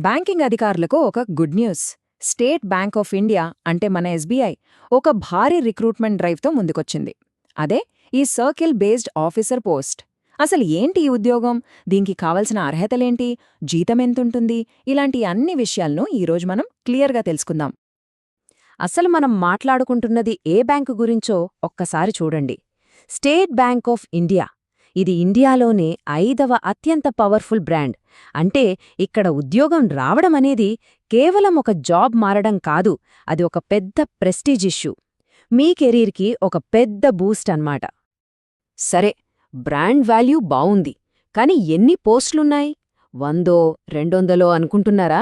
Banking అధికారులకు ఒక good news. State bank of India అంటే మన ఎస్బీఐ ఒక భారీ రిక్రూట్మెంట్ డ్రైవ్తో ముందుకొచ్చింది. అదే ఈ సర్కిల్ బేస్డ్ ఆఫీసర్ పోస్ట్. అసలు ఏంటి ఈ ఉద్యోగం, దీనికి కావలసిన అర్హతలేంటి, జీతమెంతుంటుంది, ఇలాంటి అన్ని విషయాలను ఈరోజు మనం క్లియర్గా తెలుసుకుందాం. అసలు మనం మాట్లాడుకుంటున్నది ఏ బ్యాంకు గురించో ఒక్కసారి చూడండి. State bank of India. ఇది ఇండియాలోనే 5వ అత్యంత పవర్ఫుల్ బ్రాండ్. అంటే ఇక్కడ ఉద్యోగం రావడమనేది కేవలం ఒక జాబ్ మారడం కాదు, అది ఒక పెద్ద ప్రెస్టీజ్ ఇష్యూ. మీ కెరీర్కి ఒక పెద్ద బూస్ట్ అన్నమాట. సరే, బ్రాండ్ వాల్యూ బావుంది, కాని ఎన్ని పోస్టులున్నాయి? 100, 200 అనుకుంటున్నారా?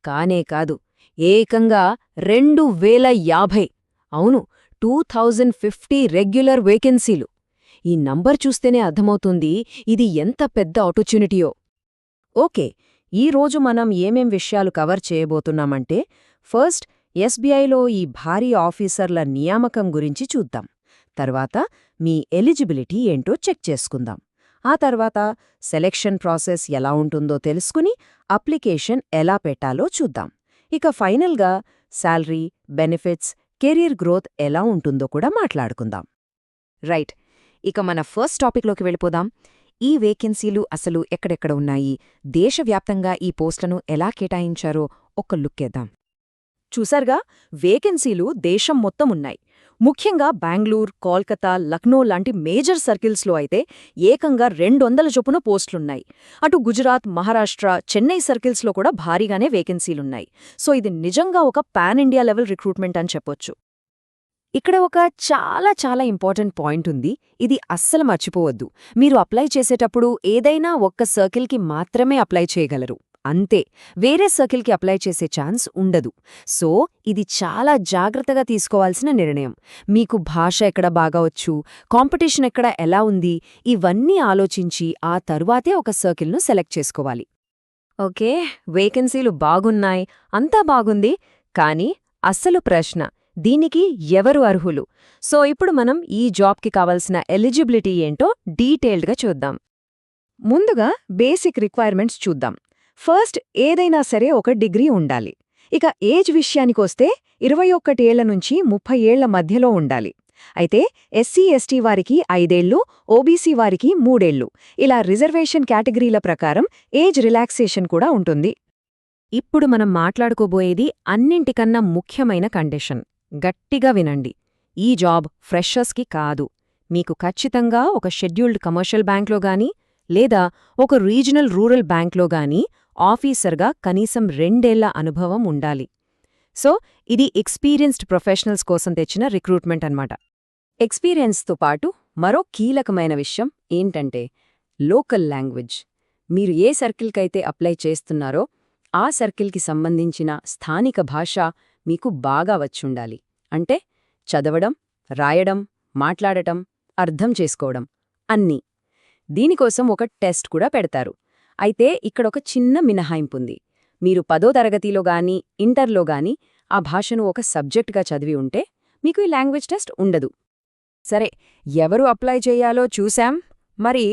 కానే కాదు, ఏకంగా 2050. అవును, 2050 రెగ్యులర్ వేకెన్సీలు. ఈ నంబర్ చూస్తేనే అర్థమవుతుంది ఇది ఎంత పెద్ద ఆపర్చునిటీయో. ఓకే, ఈరోజు మనం ఏమేం విషయాలు కవర్ చేయబోతున్నామంటే, ఫస్ట్ ఎస్బీఐలో ఈ భారీ ఆఫీసర్ల నియామకం గురించి చూద్దాం. తర్వాత మీ ఎలిజిబిలిటీ ఏంటో చెక్ చేసుకుందాం. ఆ తర్వాత సెలెక్షన్ ప్రాసెస్ ఎలా ఉంటుందో తెలుసుకుని అప్లికేషన్ ఎలా పెట్టాలో చూద్దాం. ఇక ఫైనల్గా శాలరీ, బెనిఫిట్స్, కెరీర్ గ్రోత్ ఎలా ఉంటుందో కూడా మాట్లాడుకుందాం. రైట్, ఇక మన ఫస్ట్ టాపిక్లోకి వెళ్ళిపోదాం. ఈ వేకెన్సీలు అసలు ఎక్కడెక్కడ ఉన్నాయి, దేశవ్యాప్తంగా ఈ పోస్టులను ఎలా కేటాయించారో ఒక్క లుక్కేద్దాం. చూసారుగా, వేకెన్సీలు దేశం మొత్తం ఉన్నాయి. ముఖ్యంగా బెంగళూరు, కోల్కతా, లక్నో లాంటి మేజర్ సర్కిల్స్లో అయితే ఏకంగా 200 చొప్పున పోస్టులున్నాయి. అటు గుజరాత్, మహారాష్ట్ర, చెన్నై సర్కిల్స్లో కూడా భారీగానే వేకెన్సీలున్నాయి. సో ఇది నిజంగా ఒక పాన్ ఇండియా లెవెల్ రిక్రూట్మెంట్ అని చెప్పొచ్చు. ఇక్కడ ఒక చాలా చాలా ఇంపార్టెంట్ పాయింట్ ఉంది, ఇది అస్సలు మర్చిపోవద్దు. మీరు అప్లై చేసేటప్పుడు ఏదైనా ఒక్క సర్కిల్కి మాత్రమే అప్లై చేయగలరు, అంతే. వేరే సర్కిల్కి అప్లై చేసే ఛాన్స్ ఉండదు. సో ఇది చాలా జాగ్రత్తగా తీసుకోవాల్సిన నిర్ణయం. మీకు భాష ఎక్కడ బాగా వచ్చు, కాంపిటీషన్ ఎక్కడ ఎలా ఉంది, ఇవన్నీ ఆలోచించి ఆ తరువాతే ఒక సర్కిల్ను సెలెక్ట్ చేసుకోవాలి. ఓకే, వేకెన్సీలు బాగున్నాయి, అంతా బాగుంది, కానీ అస్సలు ప్రశ్న, దీనికి ఎవరు అర్హులు? సో ఇప్పుడు మనం ఈ జాబ్కి కావలసిన ఎలిజిబిలిటీ ఏంటో డీటెయిల్డ్గా చూద్దాం. ముందుగా బేసిక్ రిక్వైర్మెంట్స్ చూద్దాం. ఫస్ట్, ఏదైనా సరే ఒక డిగ్రీ ఉండాలి. ఇక ఏజ్ విషయానికొస్తే 21 ఏళ్ల నుంచి 30 ఏళ్ల మధ్యలో ఉండాలి. అయితే ఎస్సీ ఎస్టీ వారికి 5 ఏళ్లు, ఓబీసీ వారికి 3 ఏళ్లు, ఇలా రిజర్వేషన్ కేటగిరీల ప్రకారం ఏజ్ రిలాక్సేషన్ కూడా ఉంటుంది. ఇప్పుడు మనం మాట్లాడుకోబోయేది అన్నింటికన్నా ముఖ్యమైన కండిషన్. గట్టిగా వినండి, ఈ జాబ్ ఫ్రెషర్స్కి కాదు. మీకు ఖచ్చితంగా ఒక షెడ్యూల్డ్ కమర్షియల్ బ్యాంక్లో గానీ లేదా ఒక రీజనల్ రూరల్ బ్యాంక్లో గానీ ఆఫీసర్గా కనీసం 2 ఏళ్ల అనుభవం ఉండాలి. సో ఇది ఎక్స్పీరియన్స్డ్ ప్రొఫెషనల్స్ కోసం తెచ్చిన రిక్రూట్మెంట్ అన్నమాట. ఎక్స్పీరియన్స్తో పాటు మరో కీలకమైన విషయం ఏంటంటే లోకల్ లాంగ్వేజ్. మీరు ఏ సర్కిల్కైతే అప్లై చేస్తున్నారో ఆ సర్కిల్కి సంబంధించిన స్థానిక భాష మీకు బాగా వచ్చుండాలి. అంటే చదవడం, రాయడం, మాట్లాడటం, అర్థం చేసుకోవడం అన్నీ. దీనికోసం ఒక టెస్ట్ కూడా పెడతారు. అయితే ఇక్కడొక చిన్న మినహాయింపుంది. మీరు 10వ తరగతిలో గానీ ఇంటర్లో గానీ ఆ భాషను ఒక సబ్జెక్ట్గా చదివి ఉంటే మీకు ఈ లాంగ్వేజ్ టెస్ట్ ఉండదు. సరే, ఎవరు అప్లై చెయ్యాలో చూశాం, మరి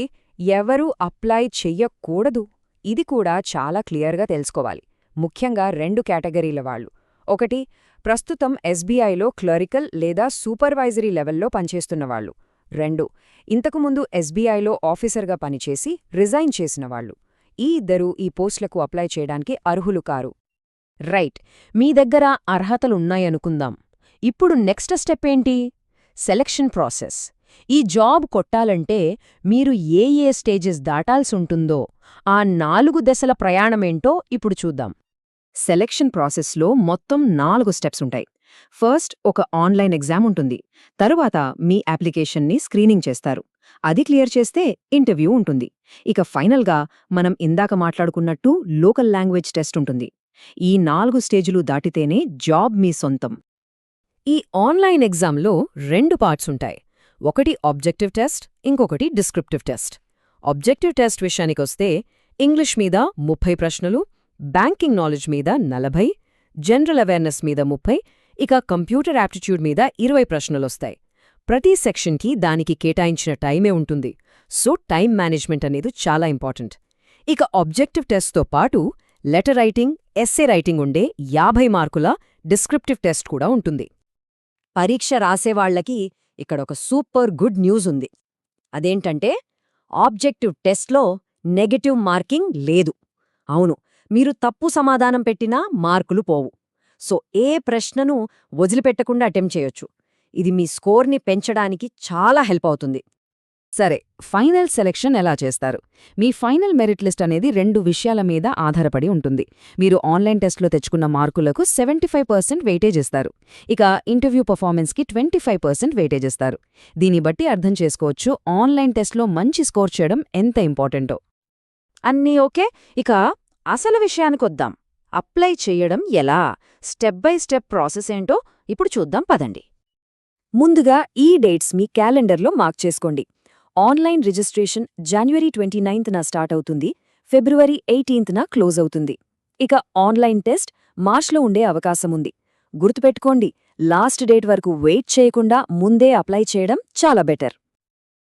ఎవరు అప్లై చెయ్యకూడదు ఇది కూడా చాలా క్లియర్గా తెలుసుకోవాలి. ముఖ్యంగా 2 కేటగిరీల వాళ్ళు. ఒకటి, ప్రస్తుతం ఎస్బీఐలో క్లరికల్ లేదా సూపర్వైజరీ లెవెల్లో పనిచేస్తున్నవాళ్లు. 2, ఇంతకుముందు ఎస్బీఐలో ఆఫీసర్గా పనిచేసి రిజైన్ చేసినవాళ్లు. ఈ ఇద్దరూ ఈ పోస్టులకు అప్లై చేయడానికి అర్హులు కారు. రైట్, మీ దగ్గర అర్హతలున్నాయనుకుందాం. ఇప్పుడు నెక్స్ట్ స్టెప్ ఏంటి? Selection process. ఈ జాబ్ కొట్టాలంటే మీరు ఏ స్టేజెస్ దాటాల్సుంటుందో ఆ 4 దశల ప్రయాణమేంటో ఇప్పుడు చూద్దాం. సెలక్షన్ ప్రాసెస్లో మొత్తం 4 స్టెప్స్ ఉంటాయి. ఫస్ట్, ఒక ఆన్లైన్ ఎగ్జామ్ ఉంటుంది. తరువాత మీ అప్లికేషన్ని స్క్రీనింగ్ చేస్తారు. అది క్లియర్ చేస్తే ఇంటర్వ్యూ ఉంటుంది. ఇక ఫైనల్గా మనం ఇందాక మాట్లాడుకున్నట్టు లోకల్ లాంగ్వేజ్ టెస్ట్ ఉంటుంది. ఈ 4 స్టేజులు దాటితేనే జాబ్ మీ సొంతం. ఈ ఆన్లైన్ ఎగ్జామ్లో 2 పార్ట్స్ ఉంటాయి. ఒకటి ఆబ్జెక్టివ్ టెస్ట్, ఇంకొకటి డిస్క్రిప్టివ్ టెస్ట్. ఆబ్జెక్టివ్ టెస్ట్ విషయానికొస్తే ఇంగ్లీష్ మీద 30 ప్రశ్నలు, బ్యాంకింగ్ నాలెడ్జ్ మీద 40, జనరల్ అవేర్నెస్ మీద 30, ఇక కంప్యూటర్ యాప్టిట్యూడ్ మీద 20 ప్రశ్నలొస్తాయి. ప్రతి సెక్షన్కి దానికి కేటాయించిన టైమే ఉంటుంది. సో టైం మేనేజ్మెంట్ అనేది చాలా ఇంపార్టెంట్. ఇక ఆబ్జెక్టివ్ టెస్ట్తో పాటు లెటర్ రైటింగ్, ఎస్సే రైటింగ్ ఉండే 50 మార్కుల డిస్క్రిప్టివ్ టెస్ట్ కూడా ఉంటుంది. పరీక్ష రాసేవాళ్లకి ఇక్కడొక సూపర్ గుడ్ న్యూస్ ఉంది. అదేంటంటే ఆబ్జెక్టివ్ టెస్ట్లో నెగెటివ్ మార్కింగ్ లేదు. అవును, మీరు తప్పు సమాధానం పెట్టినా మార్కులు పోవు. సో ఏ ప్రశ్నను వదిలిపెట్టకుండా అటెంప్ట్ చేయొచ్చు. ఇది మీ స్కోర్ని పెంచడానికి చాలా హెల్ప్ అవుతుంది. సరే, ఫైనల్ సెలెక్షన్ ఎలా చేస్తారు? మీ ఫైనల్ మెరిట్ లిస్ట్ అనేది 2 విషయాల మీద ఆధారపడి ఉంటుంది. మీరు ఆన్లైన్ టెస్ట్లో తెచ్చుకున్న మార్కులకు 75% వెయిటేజ్ ఇస్తారు. ఇక ఇంటర్వ్యూ పర్ఫార్మెన్స్కి 25% వెయిటేజ్ ఇస్తారు. దీన్ని బట్టి అర్థం చేసుకోవచ్చు ఆన్లైన్ టెస్ట్లో మంచి స్కోర్ చేయడం ఎంత ఇంపార్టెంటో. అన్నీ ఓకే, ఇక అసలు విషయానికొద్దాం. అప్లై చేయడం ఎలా? స్టెప్ బై స్టెప్ ప్రాసెస్ ఏంటో ఇప్పుడు చూద్దాం పదండి. ముందుగా ఈ డేట్స్ మీ క్యాలెండర్లో మార్క్ చేసుకోండి. ఆన్లైన్ రిజిస్ట్రేషన్ జనవరి 29న స్టార్ట్ అవుతుంది, ఫిబ్రవరి 18న క్లోజ్ అవుతుంది. ఇక ఆన్లైన్ టెస్ట్ మార్చ్లో ఉండే అవకాశముంది. గుర్తుపెట్టుకోండి, లాస్ట్ డేట్ వరకు వెయిట్ చేయకుండా ముందే అప్లై చేయడం చాలా బెటర్.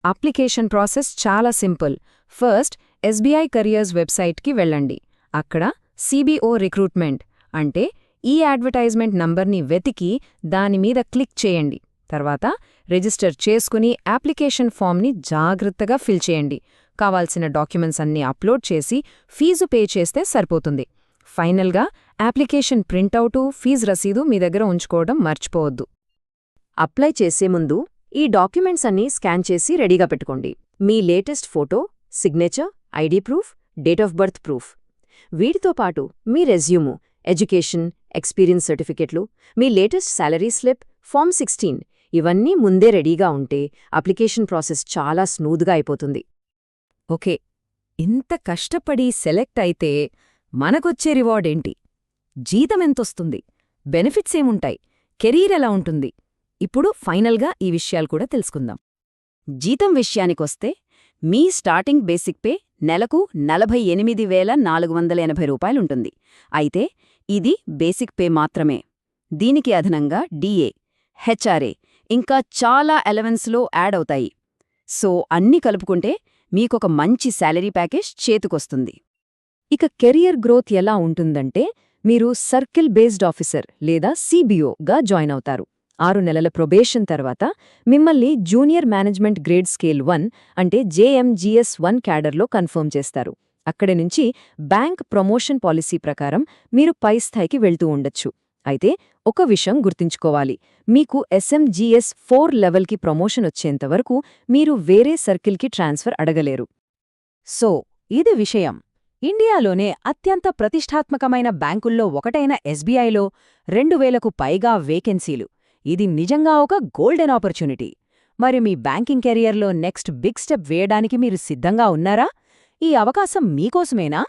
అప్లికేషన్ ప్రాసెస్ చాలా సింపుల్. ఫస్ట్ ఎస్బీఐ కెరియర్స్ వెబ్సైట్కి వెళ్ళండి. అక్కడ సిబిఓ రిక్రూట్మెంట్ అంటే ఈ అడ్వర్టైజ్మెంట్ నంబర్ని వెతికి దానిమీద క్లిక్ చేయండి. తర్వాత రిజిస్టర్ చేసుకుని అప్లికేషన్ ఫామ్ని జాగ్రత్తగా ఫిల్ చేయండి. కావాల్సిన డాక్యుమెంట్స్ అన్నీ అప్లోడ్ చేసి ఫీజు పే చేస్తే సరిపోతుంది. ఫైనల్గా అప్లికేషన్ ప్రింటౌటు, ఫీజు రసీదు మీ దగ్గర ఉంచుకోవడం మర్చిపోవద్దు. అప్లై చేసే ముందు ఈ డాక్యుమెంట్స్ అన్నీ స్కాన్ చేసి రెడీగా పెట్టుకోండి. మీ latest photo, signature, ID proof, date of birth proof. వీటితో పాటు మీ రెజ్యూము, ఎడ్యుకేషన్, ఎక్స్పీరియన్స్ సర్టిఫికెట్లు, మీ లేటెస్ట్ శాలరీ స్లిప్, ఫామ్ 16 ఇవన్నీ ముందే రెడీగా ఉంటే అప్లికేషన్ ప్రాసెస్ చాలా స్మూత్గా అయిపోతుంది. ఓకే, ఇంత కష్టపడి సెలెక్ట్ అయితే మనకొచ్చే రివార్డేంటి? జీతమెంతొస్తుంది? బెనిఫిట్స్ ఏముంటాయి? కెరీర్ ఎలా ఉంటుంది? ఇప్పుడు ఫైనల్గా ఈ విషయాలు కూడా తెలుసుకుందాం. జీతం విషయానికొస్తే మీ స్టార్టింగ్ బేసిక్ పే నెలకు 48,480 రూపాయలుంటుంది. అయితే ఇది బేసిక్ పే మాత్రమే. దీనికి అదనంగా డిఏ, హెచ్ఆర్ఏ ఇంకా చాలా అలవెన్స్లో యాడ్ అవుతాయి. సో అన్నీ కలుపుకుంటే మీకొక మంచి శాలరీ ప్యాకేజ్ చేతికొస్తుంది. ఇక కెరియర్ గ్రోత్ ఎలా ఉంటుందంటే మీరు సర్కిల్ బేస్డ్ ఆఫీసర్ లేదా సిబిఓగా జాయిన్ అవుతారు. 6 నెలల ప్రొబేషన్ తర్వాత మిమ్మల్ని జూనియర్ మేనేజ్మెంట్ గ్రేడ్ స్కేల్ 1 అంటే జేఎంజీఎస్ 1 క్యాడర్లో కన్ఫర్మ్ చేస్తారు. అక్కడి నుంచి బ్యాంక్ ప్రమోషన్ పాలసీ ప్రకారం మీరు పై స్థాయికి వెళ్తూ ఉండొచ్చు. అయితే ఒక విషయం గుర్తుంచుకోవాలి, మీకు ఎస్ఎంజీఎస్ 4 లెవెల్కి ప్రమోషన్ వచ్చేంతవరకు మీరు వేరే సర్కిల్కి ట్రాన్స్ఫర్ అడగలేరు. సో ఇది విషయం. ఇండియాలోనే అత్యంత ప్రతిష్టాత్మకమైన బ్యాంకుల్లో ఒకటైన ఎస్బీఐలో 2,000కు పైగా వేకెన్సీలు. ఇది నిజంగా ఒక గోల్డెన్ ఆపర్చునిటీ. మరి మీ బ్యాంకింగ్ కెరియర్లో నెక్స్ట్ బిగ్ స్టెప్ వేయడానికి మీరు సిద్ధంగా ఉన్నారా? ఈ అవకాశం మీకోసమేనా?